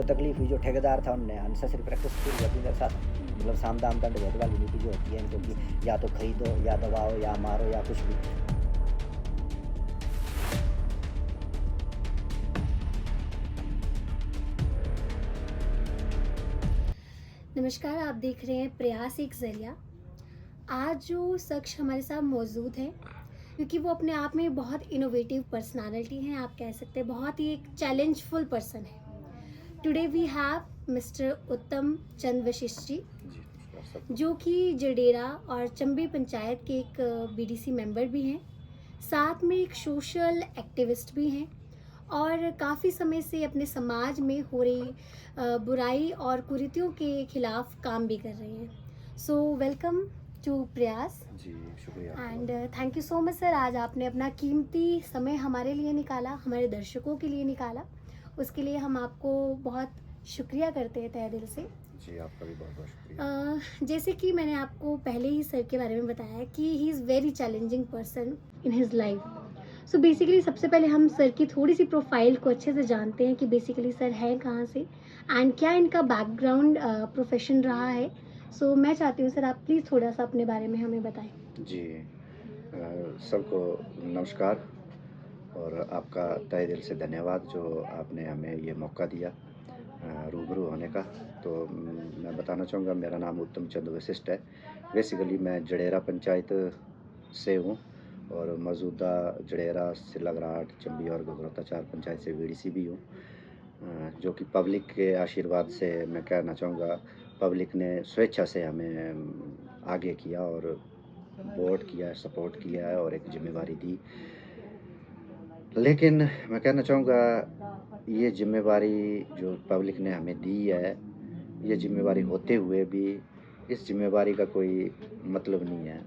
तो तकलीफ हुई जो ठेकेदार था उनने अननेसेसरी प्रैक्टिस शुरू कर दी मेरे साथ। मतलब साम दाम दंड भेद वाली नीति जो होती है इनको कि या तो खरीदो या दबाओ या मारो या कुछ भी। नमस्कार, आप देख रहे हैं प्रयास एक ज़रिया। आज जो शख्स हमारे साथ मौजूद हैं, क्योंकि वो अपने आप में बहुत इनोवेटिव पर्सनालिटी हैं, आप कह सकते हैं बहुत ही एक चैलेंजफुल पर्सन है। टुडे वी हैव मिस्टर उत्तम चंद वशिष्ठ जी, जो कि जडेरा और चंबी पंचायत के एक बीडीसी मेंबर भी हैं, साथ में एक सोशल एक्टिविस्ट भी हैं और काफ़ी समय से अपने समाज में हो रही बुराई और कुरीतियों के खिलाफ काम भी कर रहे हैं। सो वेलकम टू प्रयास। जी, शुक्रिया। And thank you so much sir, आज आपने अपना कीमती समय हमारे लिए निकाला, हमारे दर्शकों के लिए निकाला। उसके लिए हम आपको बहुत शुक्रिया करते हैं तहे दिल से। जी, आपका भी बहुत बहुत शुक्रिया। जैसे कि मैंने आपको पहले ही सर के बारे में बताया कि he is very challenging person in his life. So basically सबसे पहले हम सर की थोड़ी सी प्रोफाइल को अच्छे से जानते हैं कि बेसिकली सर हैं कहाँ से एंड क्या इनका बैकग्राउंड प्रोफेशन रहा है। सो मैं चाहती हूँ सर आप प्लीज़ थोड़ा सा अपने बारे में हमें बताएं। जी, सबको नमस्कार और आपका तहे दिल से धन्यवाद जो आपने हमें ये मौका दिया रूबरू होने का। तो मैं बताना चाहूँगा मेरा नाम उत्तम चंद वशिष्ठ है। बेसिकली मैं जडेरा पंचायत से हूँ और मौजूदा जडेरा, सिल्लाग्राट, चंबी और घगरोता 4 पंचायत से वीडीसी भी हूँ। जो कि पब्लिक के आशीर्वाद से मैं कहना चाहूँगा पब्लिक ने स्वेच्छा से हमें आगे किया और वोट किया, सपोर्ट किया है और एक ज़िम्मेवारी दी। लेकिन मैं कहना चाहूँगा ये ज़िम्मेवारी जो पब्लिक ने हमें दी है, ये ज़िम्मेवारी होते हुए भी इस ज़िम्मेवारी का कोई मतलब नहीं है।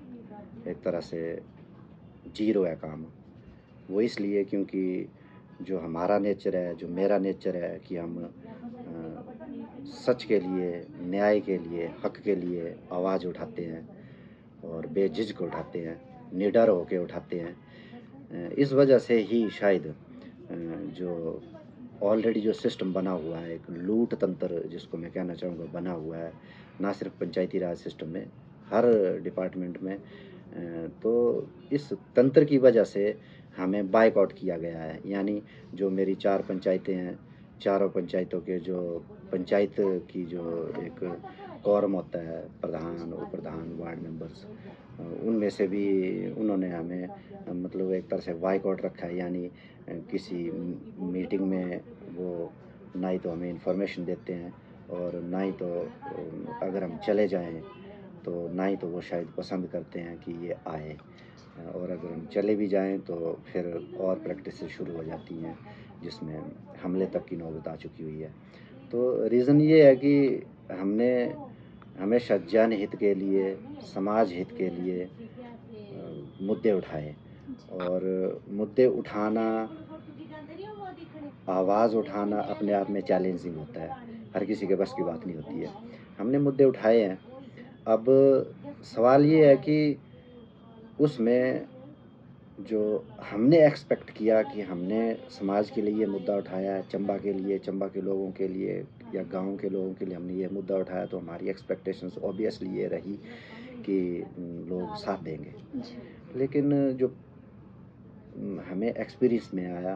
एक तरह से ज़ीरो है काम। वो इसलिए क्योंकि जो हमारा नेचर है, जो मेरा नेचर है कि हम सच के लिए, न्याय के लिए, हक के लिए आवाज़ उठाते हैं और बेझिझक उठाते हैं, निडर होके उठाते हैं। इस वजह से ही शायद जो ऑलरेडी जो सिस्टम बना हुआ है, एक लूट तंत्र जिसको मैं कहना चाहूँगा बना हुआ है, ना सिर्फ़ पंचायती राज सिस्टम में, हर डिपार्टमेंट में। तो इस तंत्र की वजह से हमें बायकॉट किया गया है। यानी जो मेरी 4 पंचायतें हैं, चारों पंचायतों के जो पंचायत की जो एक कोरम होता है, प्रधान, उप-प्रधान, वार्ड मेंबर्स उनमें से भी उन्होंने हमें मतलब एक तरह से बायकॉट रखा है। यानी किसी मीटिंग में वो ना ही तो हमें इन्फॉर्मेशन देते हैं और ना ही तो अगर हम चले जाएँ तो ना ही तो वो शायद पसंद करते हैं कि ये आए। और अगर हम चले भी जाएँ तो फिर और प्रैक्टिसेस शुरू हो जाती हैं जिसमें हमले तक की नौबत आ चुकी हुई है। तो रीज़न ये है कि हमने हमेशा जनहित के लिए, समाज हित के लिए मुद्दे उठाए और मुद्दे उठाना, आवाज़ उठाना अपने आप में चैलेंजिंग होता है। हर किसी के बस की बात नहीं होती है। हमने मुद्दे उठाए हैं। अब सवाल ये है कि उसमें जो हमने एक्सपेक्ट किया कि हमने समाज के लिए ये मुद्दा उठाया है, चंबा के लिए, चंबा के लोगों के लिए या गाँव के लोगों के लिए हमने ये मुद्दा उठाया तो हमारी एक्सपेक्टेशंस ऑब्वियसली ये रही कि लोग साथ देंगे। लेकिन जो हमें एक्सपीरियंस में आया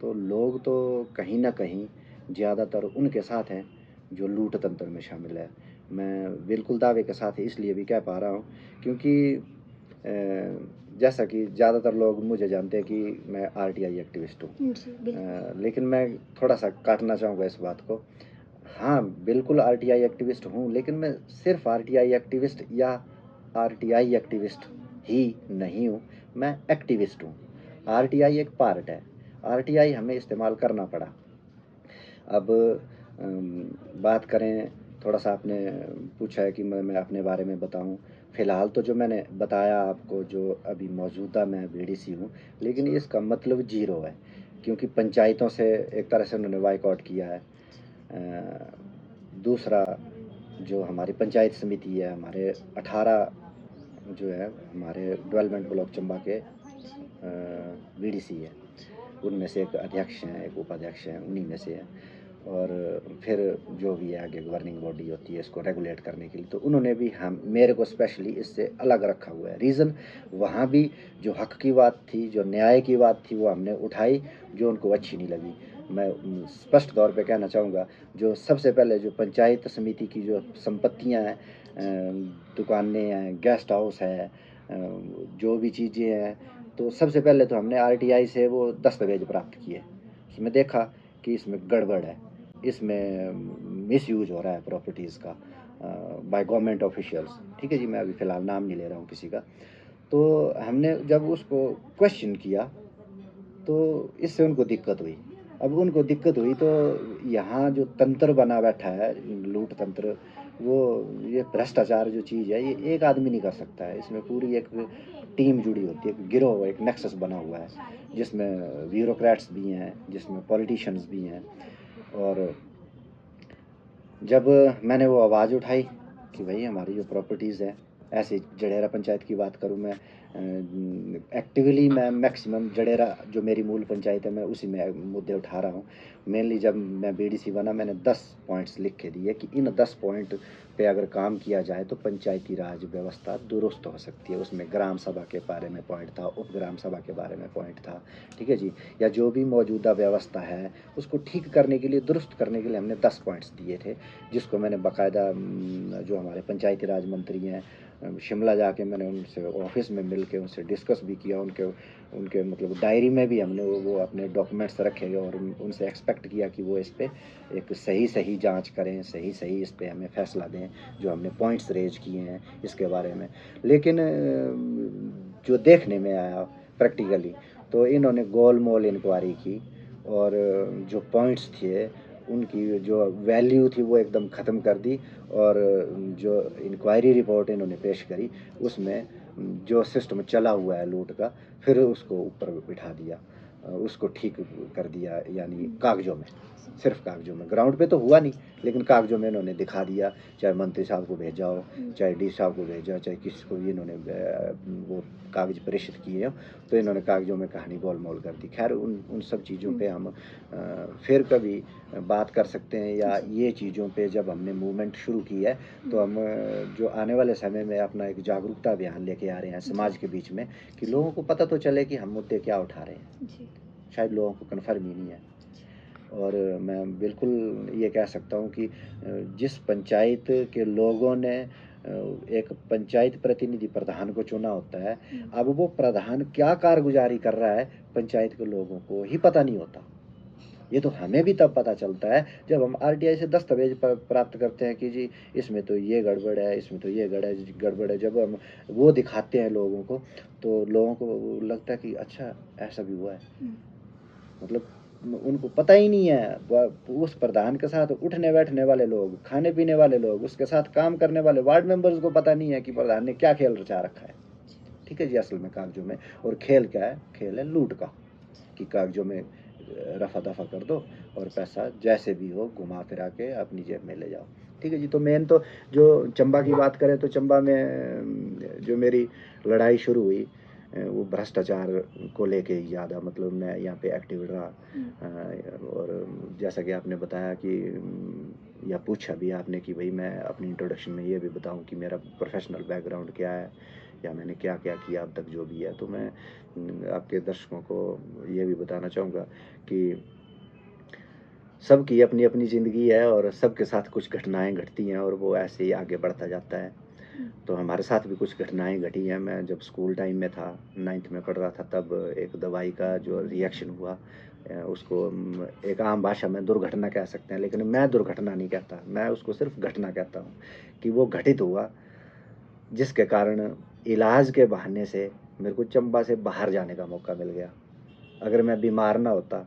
तो लोग तो कहीं न कहीं ज़्यादातर उनके साथ हैं जो लूट तंत्र में शामिल है। मैं बिल्कुल दावे के साथ इसलिए भी कह पा रहा हूँ क्योंकि जैसा कि ज़्यादातर लोग मुझे जानते हैं कि मैं आरटीआई एक्टिविस्ट हूँ। जी बिल्कुल। लेकिन मैं थोड़ा-सा काटना चाहूँगा इस बात को। हाँ, बिल्कुल आरटीआई एक्टिविस्ट हूँ, लेकिन मैं सिर्फ़ आरटीआई एक्टिविस्ट या आरटीआई एक्टिविस्ट ही नहीं हूँ, मैं एक्टिविस्ट हूँ। आरटीआई एक पार्ट है, आरटीआई हमें इस्तेमाल करना पड़ा। अब बात करें थोड़ा-सा आपने पूछा है कि मैं अपने बारे में बताऊँ। फ़िलहाल तो जो मैंने बताया आपको जो अभी मौजूदा मैं बीडीसी हूँ, लेकिन इसका मतलब ज़ीरो है, क्योंकि पंचायतों से एक तरह से उन्होंने बायकॉट किया है। दूसरा जो हमारी पंचायत समिति है, हमारे 18 जो है हमारे डेवलपमेंट ब्लॉक चंबा के बीडीसी है। उनमें से एक अध्यक्ष हैं, एक उपाध्यक्ष हैं, उन्हीं में से हैं। और फिर जो भी है आगे गवर्निंग बॉडी होती है इसको रेगुलेट करने के लिए, तो उन्होंने भी हम मेरे को स्पेशली इससे अलग रखा हुआ है। रीज़न वहाँ भी जो हक की बात थी, जो न्याय की बात थी, वो हमने उठाई, जो उनको अच्छी नहीं लगी। मैं स्पष्ट तौर पे कहना चाहूँगा, जो सबसे पहले जो पंचायत समिति की जो संपत्तियाँ हैं, दुकानें हैं, गेस्ट हाउस है, जो भी चीज़ें हैं, तो सबसे पहले तो हमने आरटीआई से वो दस्तावेज प्राप्त किए। उसमें देखा कि इसमें गड़बड़ है, इसमें मिसयूज हो रहा है प्रॉपर्टीज़ का बाय गवर्नमेंट ऑफिशियल्स। ठीक है जी, मैं अभी फ़िलहाल नाम नहीं ले रहा हूँ किसी का। तो हमने जब उसको क्वेश्चन किया तो इससे उनको दिक्कत हुई। अब उनको दिक्कत हुई तो यहाँ जो तंत्र बना बैठा है, लूट तंत्र, वो ये भ्रष्टाचार जो चीज़ है, ये एक आदमी नहीं कर सकता है। इसमें पूरी एक टीम जुड़ी होती है, एक गिरोह, एक नेक्सस बना हुआ है, जिसमें ब्यूरोक्रेट्स भी हैं, जिसमें पॉलिटिशियंस भी हैं। और जब मैंने वो आवाज़ उठाई कि भाई हमारी जो प्रॉपर्टीज़ हैं, ऐसे जडेरा पंचायत की बात करूँ मैं, एक्टिवली मैं मैक्सिमम जडेरा जो मेरी मूल पंचायत है मैं उसी में मुद्दे उठा रहा हूँ। मेनली जब मैं बीडीसी बना मैंने 10 पॉइंट्स लिख के दिए कि इन 10 पॉइंट पे अगर काम किया जाए तो पंचायती राज व्यवस्था दुरुस्त हो सकती है। उसमें ग्राम सभा के बारे में पॉइंट था, उप ग्राम सभा के बारे में पॉइंट था, ठीक है जी। या जो भी मौजूदा व्यवस्था है उसको ठीक करने के लिए, दुरुस्त करने के लिए हमने 10 पॉइंट्स दिए थे, जिसको मैंने बाकायदा जो हमारे पंचायती राज मंत्री हैं शिमला जाके मैंने उनसे ऑफिस में मिल के उनसे डिस्कस भी किया। उनके उनके मतलब डायरी में भी हमने वो अपने डॉक्यूमेंट्स रखे और उनसे एक्सपेक्ट किया कि वो इस पर एक सही सही जांच करें, सही सही इस पर हमें फैसला दें, जो हमने पॉइंट्स रेज किए हैं इसके बारे में। लेकिन जो देखने में आया प्रैक्टिकली, तो इन्होंने गोल मोल इंक्वायरी की और जो पॉइंट्स थे उनकी जो वैल्यू थी वो एकदम ख़त्म कर दी। और जो इंक्वायरी रिपोर्ट इन्होंने पेश करी उसमें जो सिस्टम चला हुआ है लूट का, फिर उसको ऊपर बिठा दिया, उसको ठीक कर दिया, यानी कागज़ों में, सिर्फ कागज़ों में। ग्राउंड पे तो हुआ नहीं, लेकिन कागज़ों में इन्होंने दिखा दिया। चाहे मंत्री साहब को भेजा हो, चाहे डी साहब को भेजा हो, चाहे किसी को भी इन्होंने वो कागज़ प्रेषित किए हो, तो इन्होंने कागज़ों में कहानी गोल मोल कर दी। खैर उन उन सब चीज़ों पे हम फिर कभी बात कर सकते हैं, या ये चीज़ों पे जब हमने मूवमेंट शुरू की है तो हम जो आने वाले समय में अपना एक जागरूकता अभियान लेके आ रहे हैं समाज के बीच में, कि लोगों को पता तो चले कि हम मुद्दे क्या उठा रहे हैं। शायद लोगों को कन्फर्म ही नहीं है। और मैं बिल्कुल ये कह सकता हूँ कि जिस पंचायत के लोगों ने एक पंचायत प्रतिनिधि प्रधान को चुना होता है, अब वो प्रधान क्या कारगुजारी कर रहा है पंचायत के लोगों को ही पता नहीं होता। ये तो हमें भी तब पता चलता है जब हम आरटीआई से दस्तावेज प्राप्त करते हैं कि जी इसमें तो ये गड़बड़ है, इसमें तो ये गड़बड़ है। जब हम वो दिखाते हैं लोगों को, तो लोगों को लगता है कि अच्छा ऐसा भी हुआ है। मतलब उनको पता ही नहीं है। उस प्रधान के साथ उठने बैठने वाले लोग, खाने पीने वाले लोग, उसके साथ काम करने वाले वार्ड मेंबर्स को पता नहीं है कि प्रधान ने क्या खेल रचा रखा है। ठीक है जी, असल में कागजों में। और खेल क्या है? खेल है लूट का, कि कागजों में रफा दफा कर दो और पैसा जैसे भी हो घुमा फिरा के अपनी जेब में ले जाओ। ठीक है जी। तो मेन तो जो चंबा की बात करें तो चंबा में जो मेरी लड़ाई शुरू हुई वो भ्रष्टाचार को लेके ही ज़्यादा, मतलब मैं यहाँ पे एक्टिव रहा। और जैसा कि आपने बताया कि या पूछा भी आपने कि भाई मैं अपनी इंट्रोडक्शन में ये भी बताऊं कि मेरा प्रोफेशनल बैकग्राउंड क्या है या मैंने क्या क्या किया अब तक जो भी है, तो मैं आपके दर्शकों को ये भी बताना चाहूँगा कि सबकी अपनी अपनी ज़िंदगी है और सबके साथ कुछ घटनाएं घटती हैं और वो ऐसे ही आगे बढ़ता जाता है। तो हमारे साथ भी कुछ घटनाएं घटी हैं। मैं जब स्कूल टाइम में था, 9th में पढ़ रहा था, तब एक दवाई का जो रिएक्शन हुआ, उसको एक आम भाषा में दुर्घटना कह सकते हैं, लेकिन मैं दुर्घटना नहीं कहता, मैं उसको सिर्फ घटना कहता हूँ। कि वो घटित हुआ जिसके कारण इलाज के बहाने से मेरे को चंबा से बाहर जाने का मौका मिल गया। अगर मैं बीमार ना होता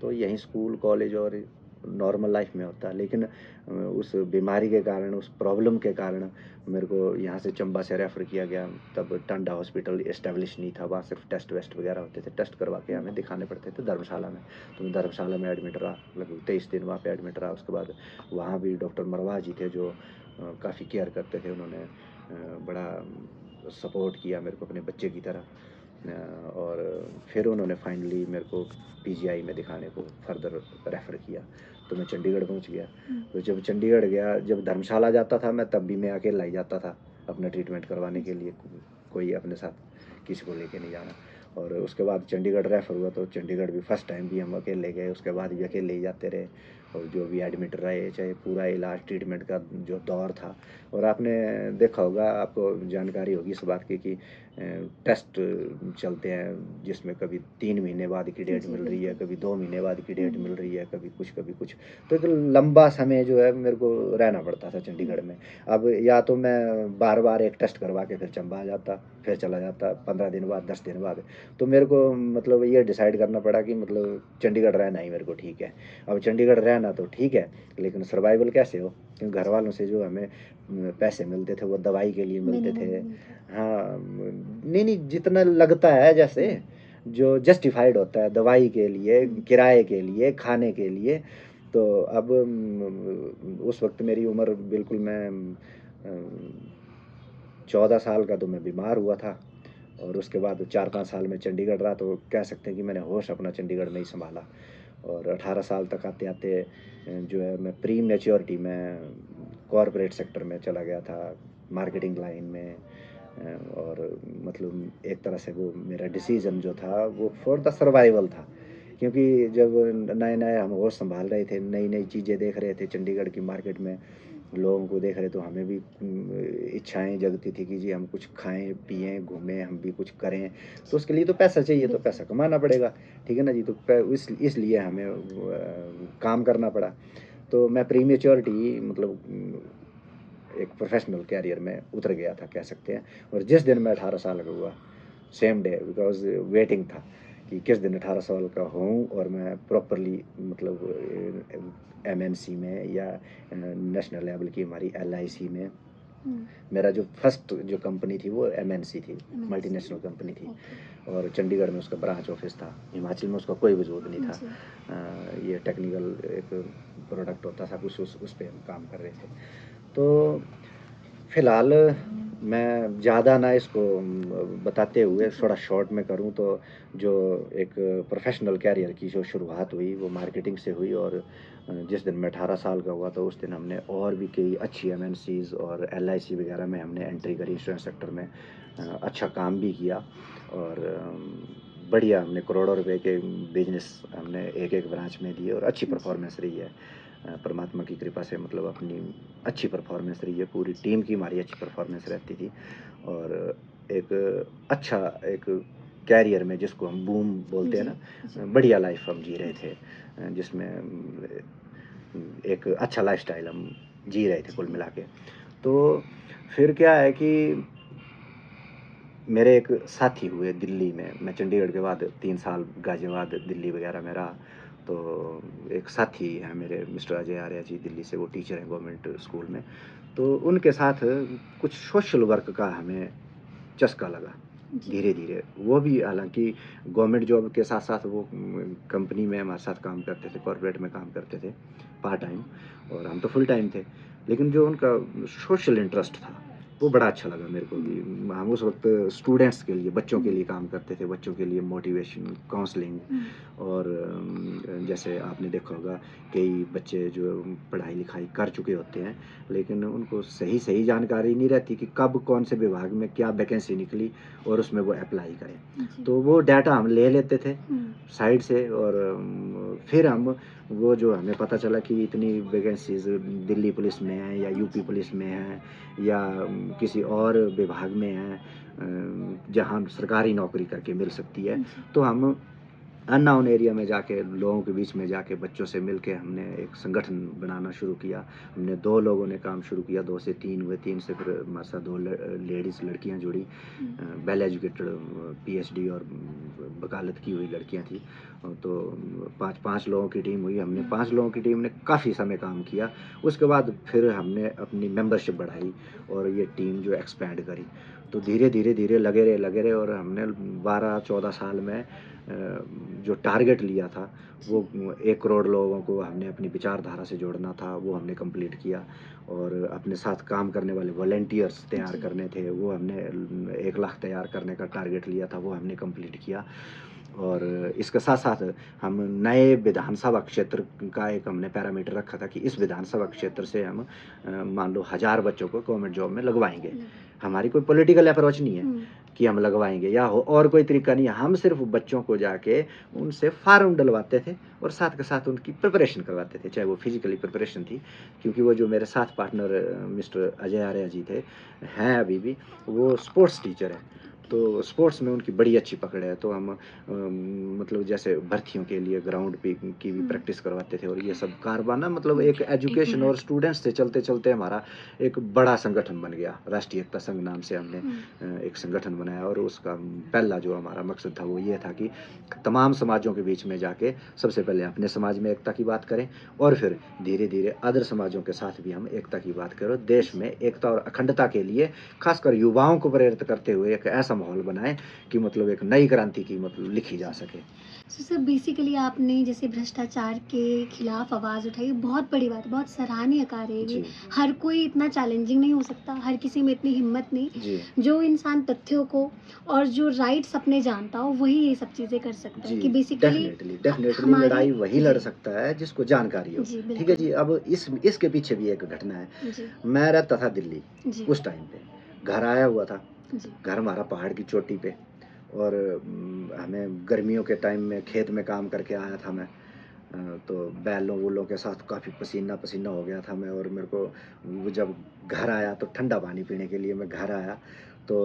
तो यहीं स्कूल कॉलेज और नॉर्मल लाइफ में होता, लेकिन उस बीमारी के कारण, उस प्रॉब्लम के कारण मेरे को यहाँ से चंबा से रेफ़र किया गया। तब टांडा हॉस्पिटल इस्टेब्लिश नहीं था, वहाँ सिर्फ टेस्ट वेस्ट वगैरह होते थे, टेस्ट करवा के हमें दिखाने पड़ते थे धर्मशाला में। तो मैं धर्मशाला में एडमिट रहा, लगभग 23 दिन वहाँ पे एडमिट रहा। उसके बाद वहाँ भी डॉक्टर मरवाह जी थे जो काफ़ी केयर करते थे। उन्होंने बड़ा सपोर्ट किया मेरे को अपने बच्चे की तरह। और फिर उन्होंने फाइनली मेरे को पीजीआई में दिखाने को फर्दर रेफ़र किया। तो मैं चंडीगढ़ पहुँच गया। तो जब चंडीगढ़ गया, जब धर्मशाला जाता था मैं, तब भी मैं अकेला ही जाता था अपना ट्रीटमेंट करवाने के लिए, कोई अपने साथ किसी को लेके नहीं जाना। और उसके बाद चंडीगढ़ रेफ़र हुआ तो चंडीगढ़ भी फर्स्ट टाइम भी हम अकेले गए, उसके बाद भी अकेले ही जाते रहे। और जो भी एडमिट रहे, चाहे पूरा इलाज ट्रीटमेंट का जो दौर था। और आपने देखा होगा, आपको जानकारी होगी इस बात की कि टेस्ट चलते हैं जिसमें कभी 3 महीने बाद की डेट जी, मिल रही है, बिल्कुल। कभी 2 महीने बाद की डेट हुँ, मिल रही है, कभी कुछ, कभी कुछ। तो एक लंबा समय जो है मेरे को रहना पड़ता था हुँ, चंडीगढ़ में। अब या तो मैं बार-बार एक टेस्ट करवा के फिर चंबा आ जाता, फिर चला जाता 15 दिन बाद, 10 दिन बाद। तो मेरे को मतलब ये डिसाइड करना पड़ा कि मतलब चंडीगढ़ रहना ही मेरे को ठीक है। अब चंडीगढ़ रहना तो ठीक है, लेकिन सर्वाइवल कैसे हो? क्योंकि घर वालों से जो हमें पैसे मिलते थे वो दवाई के लिए मिलते मिनिमम थे। मिलता है। हाँ, नहीं, नहीं, जितना लगता है जैसे, हुँ, जो जस्टिफाइड होता है दवाई के लिए, हुँ, किराए के लिए, खाने के लिए। तो अब उस वक़्त मेरी उम्र बिल्कुल, मैं 14 साल का तो मैं बीमार हुआ था। और उसके बाद 4-5 साल मैं चंडीगढ़ रहा, तो कह सकते हैं कि मैंने होश अपना चंडीगढ़ में ही सँभाला। और 18 साल तक आते-आते जो है मैं प्री मैच्योरिटी में कॉर्पोरेट सेक्टर में चला गया था, मार्केटिंग लाइन में। और मतलब एक तरह से वो मेरा डिसीज़न जो था वो फॉर द सर्वाइवल था। क्योंकि जब नए-नए हम होश सँभाल रहे थे, नई-नई चीज़ें देख रहे थे चंडीगढ़ की मार्केट में, लोगों को देख रहे, तो हमें भी इच्छाएँ जगती थी कि जी हम कुछ खाएँ, पिएँ, घूमें, हम भी कुछ करें। तो उसके लिए तो पैसा चाहिए, तो बिल्कुल। पैसा कमाना पड़ेगा, ठीक है ना जी? तो प इसलिए हमें काम करना पड़ा। तो मैं प्रीमेच्योरिटी मतलब एक प्रोफ़ेशनल करियर में उतर गया था, कह सकते हैं। और जिस दिन मैं 18 साल का हुआ, सेम डे, बिकॉज़ वेटिंग था कि किस दिन 18 साल का हूँ और मैं प्रॉपर्ली मतलब एमएनसी में या नेशनल लेवल की हमारी एलआईसी में, हुँ, मेरा जो फर्स्ट जो कंपनी थी वो एमएनसी थी, एमएनसी मल्टीनेशनल कंपनी थी। ओके। और चंडीगढ़ में उसका ब्रांच ऑफिस था, हिमाचल में उसका कोई वजूद नहीं था। जी, ये टेक्निकल एक प्रोडक्ट होता था कुछ, उस पे हम काम कर रहे थे। तो फिलहाल मैं ज़्यादा ना इसको बताते हुए जी, थोड़ा शॉर्ट में करूँ तो, जो एक प्रोफ़ेशनल करियर की जो शुरुआत हुई वो मार्केटिंग से हुई। और जिस दिन मैं 18 साल का हुआ तो उस दिन हमने और भी कई अच्छी एमएनसीज़ और एलआईसी वग़ैरह में हमने एंट्री करी, इंश्योरेंस सेक्टर में अच्छा काम भी किया। और बढ़िया हमने करोड़ों रुपए के बिज़नेस हमने एक-एक ब्रांच में दिए और अच्छी जी, परफ़ॉर्मेंस रही है। परमात्मा की कृपा से मतलब अपनी अच्छी परफ़ॉर्मेंस रही है, पूरी टीम की हमारी अच्छी परफ़ॉर्मेंस रहती थी। और एक अच्छा एक करियर में जिसको हम बूम बोलते हैं जी, ना, जी, बढ़िया लाइफ़ हम जी रहे जी, थे, जिसमें एक अच्छा लाइफ़स्टाइल हम जी रहे थे कुल जी, मिला के। तो फिर क्या है कि मेरे एक साथी हुए दिल्ली में, मैं चंडीगढ़ के बाद 3 साल गाज़ियाबाद, दिल्ली वग़ैरह में रहा। तो एक साथी हैं मेरे, मिस्टर अजय आर्या जी, दिल्ली से, वो टीचर हैं गवर्नमेंट स्कूल में। तो उनके साथ कुछ सोशल वर्क का हमें चस्का लगा, जी, धीरे-धीरे। वो भी हालाँकि गवर्नमेंट जॉब के साथ-साथ वो कंपनी में हमारे साथ काम करते थे, कॉर्पोरेट में काम करते थे, पार्ट टाइम। और हम तो फुल टाइम थे। लेकिन जो उनका सोशल इंटरेस्ट था, वो बड़ा अच्छा लगा मेरे को हुँ, भी। हम उस वक़्त स्टूडेंट्स के लिए, बच्चों के हुँ, लिए काम करते थे, बच्चों के लिए मोटिवेशन, काउंसलिंग। हुँ, और जैसे आपने देखा होगा, कई बच्चे जो पढ़ाई-लिखाई कर चुके होते हैं, लेकिन उनको सही-सही जानकारी नहीं रहती कि कब कौन से विभाग में क्या वैकेंसी निकली और उसमें वो अप्लाई करें। जी, तो वो डाटा हम ले लेते थे हुँ, साइड से। और फिर हम वो जो हमें पता चला कि इतनी वैकेंसीज़ दिल्ली पुलिस में है या यूपी पुलिस में है या किसी और विभाग में है, जहाँ सरकारी नौकरी करके मिल सकती है। जी, तो हम अननोन एरिया में जाके, लोगों के बीच में जाके, बच्चों से मिलके हमने एक संगठन बनाना शुरू किया। हमने 2 लोगों ने काम शुरू किया, 2 से 3 हुए, 3 से फिर हमारे साथ 2 लेडीज़ लड़कियाँ जुड़ी, हुँ, वेल एजुकेटेड, पीएचडी और वकालत की हुई लड़कियाँ थी। तो 5-5 लोगों की टीम हुई, हमने हुँ, 5 लोगों की टीम ने काफ़ी समय काम किया। उसके बाद फिर हमने अपनी मेंबरशिप बढ़ाई और ये टीम जो एक्सपैंड करी। तो धीरे-धीरे लगे रहे और हमने 12-14 साल में जो टारगेट लिया था, वो जी, 1 करोड़ लोगों को हमने अपनी विचारधारा से जोड़ना था, वो हमने कंप्लीट किया। और अपने साथ काम करने वाले वॉलंटियर्स तैयार जी, करने थे, वो हमने 1 लाख तैयार करने का टारगेट लिया था, वो हमने कंप्लीट किया। और इसके साथ साथ हम नए विधानसभा क्षेत्र का एक हमने पैरामीटर रखा था कि इस विधानसभा क्षेत्र से हम मान लो 1000 बच्चों को गवर्नमेंट जॉब में लगवाएंगे। हमारी कोई पॉलिटिकल अप्रोच नहीं है कि हम लगवाएंगे या हो और कोई तरीका नहीं है, हम सिर्फ बच्चों को जाके उनसे फार्म डलवाते थे और साथ के साथ उनकी प्रिपरेशन करवाते थे, चाहे वो फिजिकली प्रिपरेशन थी, क्योंकि वो जो मेरे साथ पार्टनर मिस्टर अजय आर्या जी थे, हैं अभी भी, वो स्पोर्ट्स टीचर है, तो स्पोर्ट्स में उनकी बड़ी अच्छी पकड़ है। तो हम मतलब जैसे भर्तियों के लिए ग्राउंड पे की भी प्रैक्टिस करवाते थे और ये सब कारवाना मतलब एक एजुकेशन और स्टूडेंट्स से चलते चलते हमारा एक बड़ा संगठन बन गया। राष्ट्रीय एकता संघ नाम से हमने एक संगठन बनाया और उसका पहला जो हमारा मकसद था वो ये था कि तमाम समाजों के बीच में जाके सबसे पहले अपने समाज में एकता की बात करें और फिर धीरे धीरे अदर समाजों के साथ भी हम एकता की बात करें, देश में एकता और अखंडता के लिए खासकर युवाओं को प्रेरित करते हुए एक ऐसा माहौल बनाएं कि मतलब एक नई क्रांति की मतलब लिखी जा सके। तो सर बेसिकली आपने जैसे भ्रष्टाचार के खिलाफ आवाज़ उठाई, बहुत बड़ी बात है, बहुत सराहनीय कार्य है ये। हर कोई इतना चैलेंजिंग नहीं हो सकता, हर किसी में इतनी हिम्मत नहीं। जो इंसान तथ्यों को और जो राइट्स अपने जानता हो वही ये सब चीज़ें कर सकता है कि बेसिकली डेफिनेटली लड़ाई वही लड़ सकता है जिसको जानकारी हो। ठीक है जी। अब इसके पीछे भी एक घटना है। मैं रहता था दिल्ली उस टाइम पे, घर आया हुआ था, घर हमारा पहाड़ की चोटी पे और हमें गर्मियों के टाइम में खेत में काम करके आया था मैं, तो बैलों वूलों के साथ काफ़ी पसीना पसीना हो गया था मैं, और मेरे को जब घर आया तो ठंडा पानी पीने के लिए मैं घर आया तो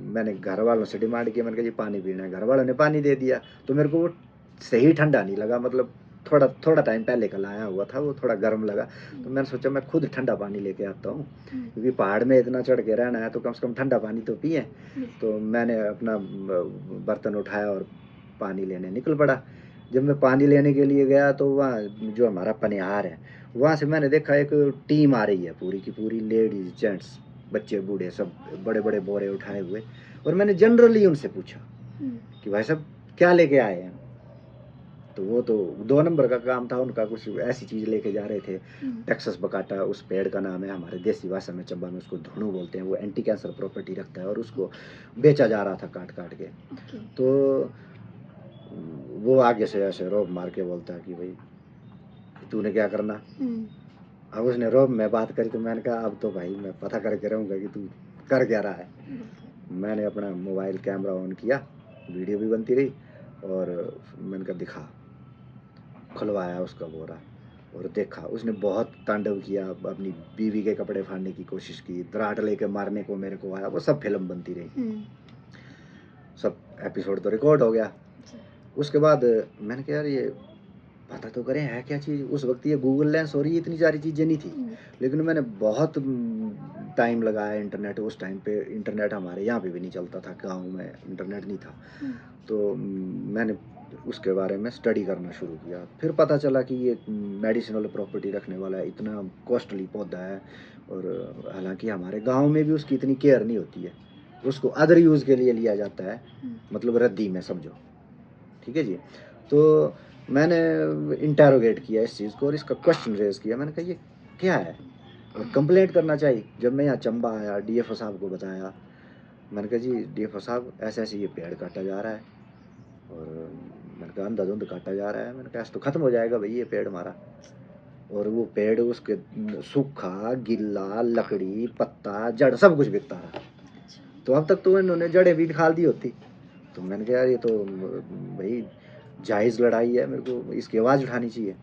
मैंने घर वालों से डिमांड किया, मैंने कहा जी पानी पीना है, घर वालों ने पानी दे दिया, तो मेरे को वो सही ठंडा नहीं लगा, मतलब थोड़ा थोड़ा टाइम पहले का लाया हुआ था, वो थोड़ा गर्म लगा, तो मैंने सोचा मैं खुद ठंडा पानी लेके आता हूँ, क्योंकि पहाड़ में इतना चढ़ के रहना है तो कम से कम ठंडा पानी तो पिए। तो मैंने अपना बर्तन उठाया और पानी लेने निकल पड़ा। जब मैं पानी लेने के लिए गया तो वहाँ जो हमारा पनिहार है, वहाँ से मैंने देखा एक टीम आ रही है पूरी की पूरी, लेडीज जेंट्स बच्चे बूढ़े सब बड़े बड़े बोरे उठाए हुए, और मैंने जनरली उनसे पूछा कि भाई साहब क्या लेके आए हैं, तो वो तो 2 नंबर का काम था उनका, कुछ ऐसी चीज़ लेके जा रहे थे, टेक्सास बकाटा उस पेड़ का नाम है, हमारे देसी भाषा में चंबा में उसको धुनु बोलते हैं, वो एंटी कैंसर प्रॉपर्टी रखता है और उसको बेचा जा रहा था काट काट के। तो वो आगे से ऐसे रोब मार के बोलता है कि भाई तूने क्या करना। अब उसने रोब में बात करी तो मैंने कहा अब तो भाई मैं पता करके रहूँगा कि तू कर क्या रहा है। मैंने अपना मोबाइल कैमरा ऑन किया, वीडियो भी बनती रही, और मैंने कहा दिखा, खुलवाया उसका बोरा और देखा, उसने बहुत तांडव किया, अपनी बीवी के कपड़े फाड़ने की कोशिश की, दराट लेके मारने को मेरे को आया, वो सब फिल्म बनती रही, सब एपिसोड तो रिकॉर्ड हो गया। उसके बाद मैंने कहा यार ये पता तो करें है क्या चीज़। उस वक्त ये गूगल लेंस और ये इतनी सारी चीज़ें नहीं थी, लेकिन मैंने बहुत टाइम लगाया। इंटरनेट उस टाइम पे इंटरनेट हमारे यहाँ पे भी नहीं चलता था, गाँव में इंटरनेट नहीं था, तो मैंने उसके बारे में स्टडी करना शुरू किया। फिर पता चला कि ये मेडिसिनल प्रॉपर्टी रखने वाला है, इतना कॉस्टली पौधा है, और हालांकि हमारे गांव में भी उसकी इतनी केयर नहीं होती है, उसको अदर यूज़ के लिए लिया जाता है, मतलब रद्दी में समझो। ठीक है जी। तो मैंने इंटेरोगेट किया इस चीज़ को और इसका क्वेश्चन रेज किया, मैंने कहा ये क्या है और कंप्लेंट करना चाहिए। जब मैं यहाँ चंबा आया, डीएफओ साहब को बताया, मैंने कहा जी डीएफओ साहब ऐसे ऐसे ये पेड़ काटा जा रहा है, और मैंने कहा अंधाधुंध काटा जा रहा है, मैंने कहा तो ख़त्म हो जाएगा भाई ये पेड़ हमारा। और वो पेड़ उसके सूखा गिल्ला लकड़ी पत्ता जड़ सब कुछ बिकता रहा, तो अब तक तो इन्होंने जड़ें भी निकाल दी होती। तो मैंने कहा यार ये तो भाई जायज़ लड़ाई है, मेरे को इसकी आवाज़ उठानी चाहिए।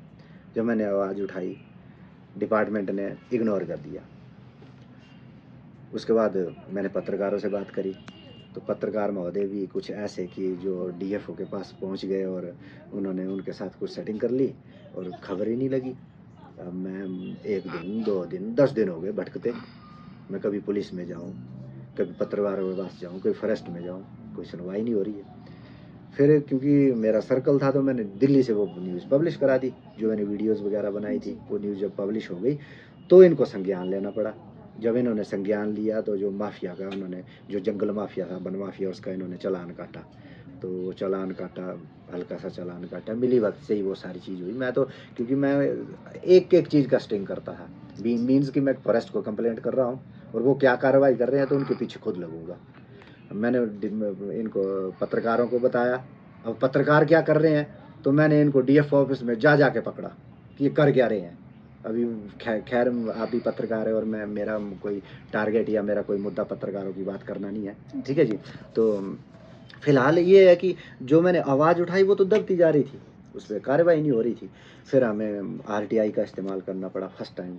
जब मैंने आवाज़ उठाई, डिपार्टमेंट ने इग्नोर कर दिया। उसके बाद मैंने पत्रकारों से बात करी, तो पत्रकार महोदय भी कुछ ऐसे कि जो डीएफओ के पास पहुंच गए और उन्होंने उनके साथ कुछ सेटिंग कर ली और खबर ही नहीं लगी। अब मैं 1 दिन 2 दिन 10 दिन हो गए भटकते, मैं कभी पुलिस में जाऊं, कभी पत्रकारों के पास जाऊं, कभी फॉरेस्ट में जाऊं, कोई सुनवाई नहीं हो रही है। फिर क्योंकि मेरा सर्कल था तो मैंने दिल्ली से वो न्यूज़ पब्लिश करा दी, जो मैंने वीडियोस वगैरह बनाई थी, वो न्यूज़ जब पब्लिश हो गई तो इनको संज्ञान लेना पड़ा। जब इन्होंने संज्ञान लिया तो जो माफिया का उन्होंने, जो जंगल माफिया था, वन माफिया, उसका इन्होंने चालान काटा। तो वो चालान काटा, हल्का सा चालान काटा, मिली वक्त से ही वो सारी चीज़ हुई। मैं तो क्योंकि मैं एक एक चीज़ का स्टिंग करता था, मीन्स कि मैं फॉरेस्ट को कंप्लेंट कर रहा हूँ और वो क्या कार्रवाई कर रहे हैं तो उनके पीछे खुद लगूंगा। मैंने इनको पत्रकारों को बताया, अब पत्रकार क्या कर रहे हैं, तो मैंने इनको डीएफ ऑफिस में जा के पकड़ा कि ये कर क्या रहे हैं। अभी खैर आप भी पत्रकार है और मैं, मेरा कोई टारगेट या मेरा कोई मुद्दा पत्रकारों की बात करना नहीं है, ठीक है जी। तो फिलहाल ये है कि जो मैंने आवाज़ उठाई वो तो दबती जा रही थी, उस पर कार्रवाई नहीं हो रही थी। फिर हमें आरटीआई का इस्तेमाल करना पड़ा फर्स्ट टाइम,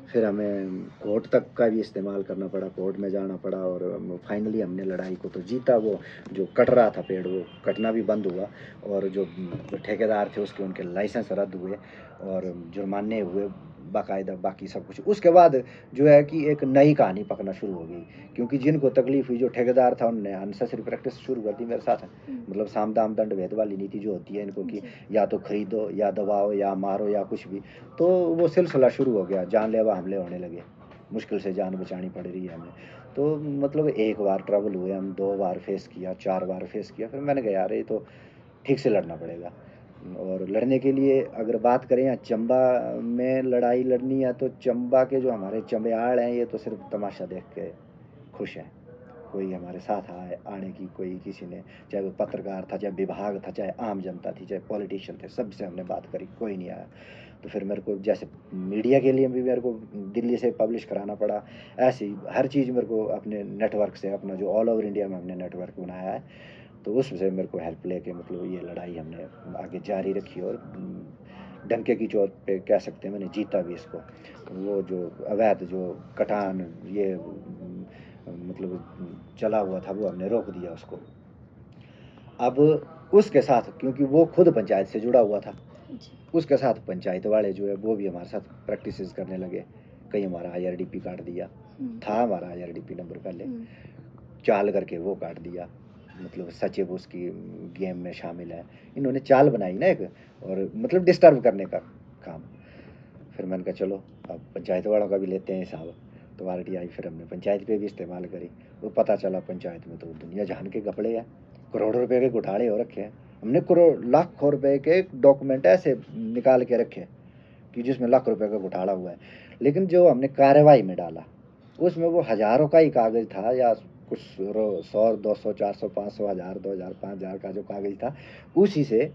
फिर हमें कोर्ट तक का भी इस्तेमाल करना पड़ा, कोर्ट में जाना पड़ा और फाइनली हमने लड़ाई को तो जीता। वो जो कट रहा था पेड़ वो कटना भी बंद हुआ और जो ठेकेदार थे उसके उनके लाइसेंस रद्द हुए और जुर्माने हुए बाकायदा, बाकी सब कुछ। उसके बाद जो है कि एक नई कहानी पकना शुरू हो गई, क्योंकि जिनको तकलीफ हुई, जो ठेकेदार था उन्होंने अननेसेसरी प्रैक्टिस शुरू कर दी मेरे साथ। मतलब साम दाम दंड भेद वाली नीति जो होती है इनको कि या तो खरीदो या दबाओ या मारो या कुछ भी, तो वो सिलसिला शुरू हो गया, जानलेवा हमले होने लगे, मुश्किल से जान बचानी पड़ रही है हमें। तो मतलब एक बार ट्रबल हुए हम, 2 बार फेस किया, 4 बार फेस किया, फिर मैंने कहा यार ये तो ठीक से लड़ना पड़ेगा। और लड़ने के लिए अगर बात करें या चंबा में लड़ाई लड़नी है, तो चंबा के जो हमारे चंबयाड़ हैं ये तो सिर्फ तमाशा देख के खुश हैं। कोई हमारे साथ आने की कोई किसी ने, चाहे वो पत्रकार था, चाहे विभाग था, चाहे आम जनता थी, चाहे पॉलिटिशियन थे, सबसे हमने बात करी, कोई नहीं आया। तो फिर मेरे को जैसे मीडिया के लिए भी मेरे को दिल्ली से पब्लिश कराना पड़ा, ऐसे ही हर चीज़ मेरे को अपने नेटवर्क से, अपना जो ऑल ओवर इंडिया में हमने नेटवर्क बनाया है, तो उससे मेरे को हेल्प लेके मतलब ये लड़ाई हमने आगे जारी रखी और डंके की चोट पे कह सकते हैं मैंने जीता भी इसको। वो जो अवैध जो कटान ये मतलब चला हुआ था वो हमने रोक दिया उसको। अब उसके साथ, क्योंकि वो खुद पंचायत से जुड़ा हुआ था, उसके साथ पंचायत वाले जो है वो भी हमारे साथ प्रैक्टिसेस करने लगे। कहीं हमारा आईआरडीपी काट दिया, था हमारा आईआरडीपी नंबर पहले, चाल करके वो काट दिया। मतलब सचिव उसकी गेम में शामिल है, इन्होंने चाल बनाई ना एक, और मतलब डिस्टर्ब करने का काम। फिर मैंने कहा चलो अब पंचायत वालों का भी लेते हैं हिसाब, तो आरटीआई फिर हमने पंचायत पे भी इस्तेमाल करी। वो पता चला पंचायत में तो दुनिया जहान के कपड़े हैं, करोड़ों रुपए के घोटाले हो रखे हैं। हमने करोड़ लाखों रुपए के डॉक्यूमेंट ऐसे निकाल के रखे कि जिसमें लाख रुपए का घोटाला हुआ है, लेकिन जो हमने कार्रवाई में डाला उसमें वो हज़ारों का ही कागज़ था, या कुछ 100 200 400 500 हज़ार 2000 5000 का जो कागज़ था, उसी से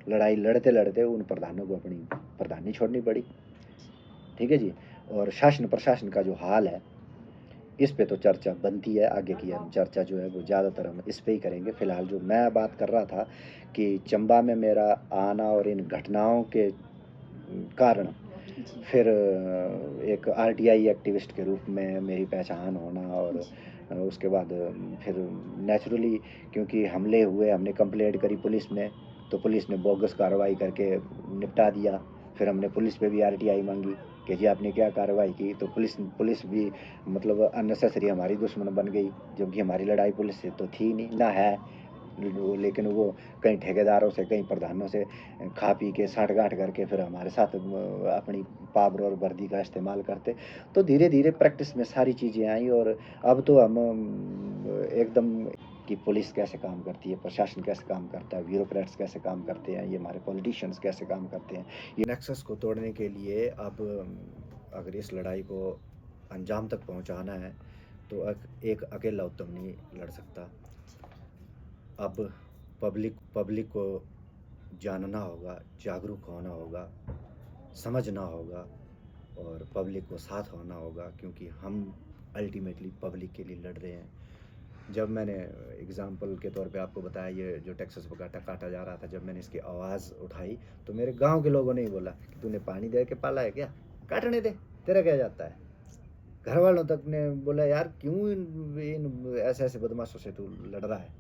लड़ाई लड़ते लड़ते उन प्रधानों को अपनी प्रधानी छोड़नी पड़ी, ठीक है जी। और शासन प्रशासन का जो हाल है इस पे तो चर्चा बनती है, आगे की हम चर्चा जो है वो ज़्यादातर हम इस पे ही करेंगे। फ़िलहाल जो मैं बात कर रहा था कि चंबा में मेरा आना और इन घटनाओं के कारण फिर एक आरटीआई एक्टिविस्ट के रूप में मेरी पहचान होना, और उसके बाद फिर नेचुरली क्योंकि हमले हुए, हमने कंप्लेंट करी पुलिस में, तो पुलिस ने बोगस कार्रवाई करके निपटा दिया। फिर हमने पुलिस पे भी आरटीआई मांगी कि जी आपने क्या कार्रवाई की, तो पुलिस भी मतलब अननेसेसरी हमारी दुश्मन बन गई, जबकि हमारी लड़ाई पुलिस से तो थी नहीं ना है। लेकिन वो कई ठेकेदारों से, कई प्रधानों से खा पी के साठ गांठ करके फिर हमारे साथ अपनी पावर और वर्दी का इस्तेमाल करते। तो धीरे धीरे प्रैक्टिस में सारी चीज़ें आई, और अब तो हम एकदम कि पुलिस कैसे काम करती है, प्रशासन कैसे काम करता है, ब्यूरोक्रेट्स कैसे काम करते हैं, ये हमारे पॉलिटिशियंस कैसे काम करते हैं, ये नेक्सस को तोड़ने के लिए अब अगर इस लड़ाई को अंजाम तक पहुंचाना है तो एक अकेला उत्तम नहीं लड़ सकता। अब पब्लिक को जानना होगा, जागरूक होना होगा, समझना होगा और पब्लिक को साथ होना होगा, क्योंकि हम अल्टीमेटली पब्लिक के लिए लड़ रहे हैं। जब मैंने एग्ज़ाम्पल के तौर पे आपको बताया ये जो टेक्सास बकाटा काटा जा रहा था, जब मैंने इसकी आवाज़ उठाई तो मेरे गांव के लोगों ने ही बोला कि तूने पानी दे के पाला है क्या, काटने दे, तेरा क्या जाता है। घर वालों तक ने बोला यार क्यों इन ऐसे ऐसे बदमाशों से तू लड़ रहा है,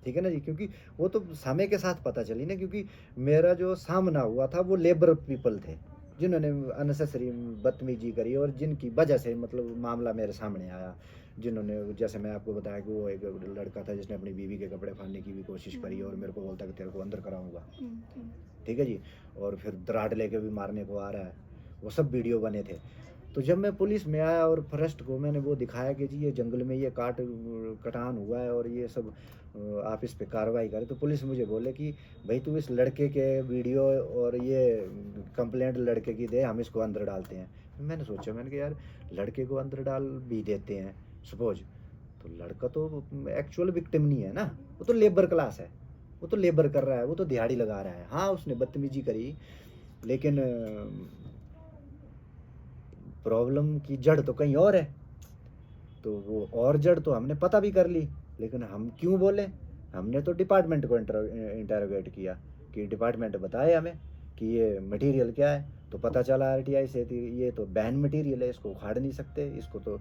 ठीक है ना जी। क्योंकि वो तो समय के साथ पता चली ना, क्योंकि मेरा जो सामना हुआ था वो लेबर पीपल थे जिन्होंने अननेसेसरी बदतमीजी करी और जिनकी वजह से मतलब मामला मेरे सामने आया। जिन्होंने, जैसे मैं आपको बताया कि वो एक लड़का था जिसने अपनी बीवी के कपड़े फाड़ने की भी कोशिश करी और मेरे को बोलता कि तेरे को अंदर कराऊंगा, ठीक है जी, और फिर दराड़ लेके भी मारने को आ रहा है। वो सब वीडियो बने थे। तो जब मैं पुलिस में आया और फॉरेस्ट को मैंने वो दिखाया कि जी ये जंगल में ये कटान हुआ है और ये सब आप इस पे कार्रवाई करें, तो पुलिस मुझे बोले कि भाई तू इस लड़के के वीडियो और ये कंप्लेंट लड़के की दे, हम इसको अंदर डालते हैं। मैंने सोचा, मैंने कहा यार लड़के को अंदर डाल भी देते हैं सपोज, तो लड़का तो एक्चुअल विक्टिम नहीं है ना, वो तो लेबर क्लास है, वो तो लेबर कर रहा है, वो तो दिहाड़ी लगा रहा है। हाँ, उसने बदतमीजी करी, लेकिन प्रॉब्लम की जड़ तो कहीं और है। तो वो और जड़ तो हमने पता भी कर ली, लेकिन हम क्यों बोले? हमने तो डिपार्टमेंट को इंटरोगेट किया कि डिपार्टमेंट बताए हमें कि ये मटेरियल क्या है। तो पता चला आरटीआई से ये तो बैन मटेरियल है, इसको उखाड़ नहीं सकते, इसको तो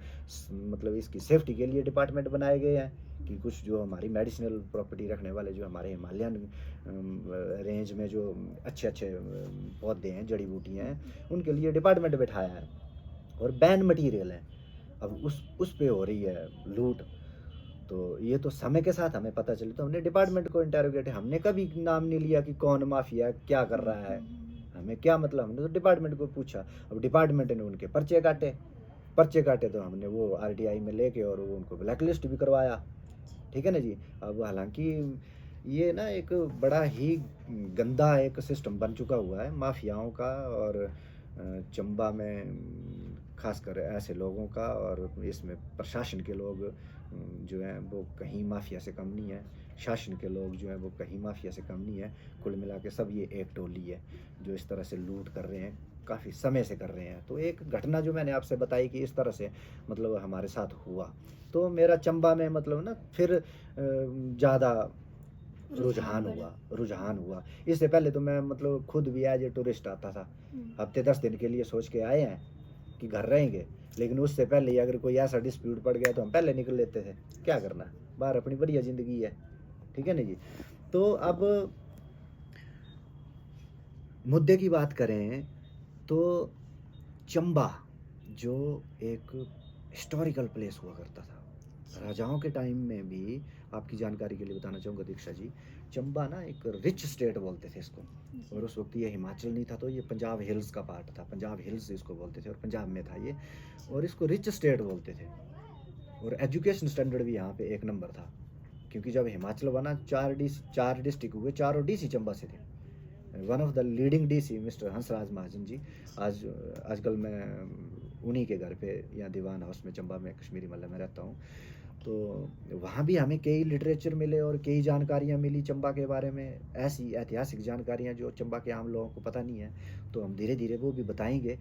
मतलब इसकी सेफ्टी के लिए डिपार्टमेंट बनाए गए हैं कि कुछ जो हमारी मेडिसिनल प्रॉपर्टी रखने वाले जो हमारे हिमालयन रेंज में जो अच्छे अच्छे पौधे हैं, जड़ी बूटियाँ हैं, उनके लिए डिपार्टमेंट बैठाया है और बैन मटेरियल है। अब उस पे हो रही है लूट। तो ये तो समय के साथ हमें पता चली, तो हमने डिपार्टमेंट को इंटेरोगेट, हमने कभी नाम नहीं लिया कि कौन माफिया क्या कर रहा है, हमें क्या मतलब, हमने तो डिपार्टमेंट को पूछा। अब डिपार्टमेंट ने उनके पर्चे काटे तो हमने वो आरटीआई में लेके और वो उनको ब्लैक लिस्ट भी करवाया। ठीक है ना जी। अब हालांकि ये ना एक बड़ा ही गंदा एक सिस्टम बन चुका हुआ है माफियाओं का, और चंबा में खासकर ऐसे लोगों का, और इसमें प्रशासन के लोग जो हैं वो कहीं माफिया से कम नहीं है, शासन के लोग जो हैं वो कहीं माफिया से कम नहीं है। कुल मिला के सब ये एक टोली है जो इस तरह से लूट कर रहे हैं, काफ़ी समय से कर रहे हैं। तो एक घटना जो मैंने आपसे बताई कि इस तरह से मतलब हमारे साथ हुआ, तो मेरा चंबा में मतलब ना फिर ज़्यादा रुझान हुआ। इससे पहले तो मैं मतलब खुद भी एज ए टूरिस्ट आता था, हफ्ते 10 दिन के लिए सोच के आए हैं कि घर रहेंगे, लेकिन उससे पहले ही अगर कोई ऐसा डिस्प्यूट पड़ गया तो हम पहले निकल लेते थे। क्या करना, बाहर अपनी बढ़िया ज़िंदगी है। ठीक है ना जी। तो अब मुद्दे की बात करें तो चंबा जो एक हिस्टोरिकल प्लेस हुआ करता था राजाओं के टाइम में भी, आपकी जानकारी के लिए बताना चाहूँगा दीक्षा जी, चंबा ना एक रिच स्टेट बोलते थे इसको। और उस वक्त ये हिमाचल नहीं था, तो ये पंजाब हिल्स का पार्ट था, पंजाब हिल्स इसको बोलते थे और पंजाब में था ये, और इसको रिच स्टेट बोलते थे। और एजुकेशन स्टैंडर्ड भी यहाँ पे एक नंबर था, क्योंकि जब हिमाचल बना 4 डिस्ट्रिक्ट हुए, चारों डीसी चंबा से थे। One of the leading DC mister Hansraj Mahajan ji, आजकल मैं उन्हीं के घर पे या दीवान हाउस में चंबा में कश्मीरी मल्ला में रहता हूँ। तो वहाँ भी हमें कई लिटरेचर मिले और कई जानकारियाँ मिली चंबा के बारे में, ऐसी ऐतिहासिक जानकारियाँ जो चंबा के आम लोगों को पता नहीं है। तो हम धीरे धीरे वो भी बताएंगे।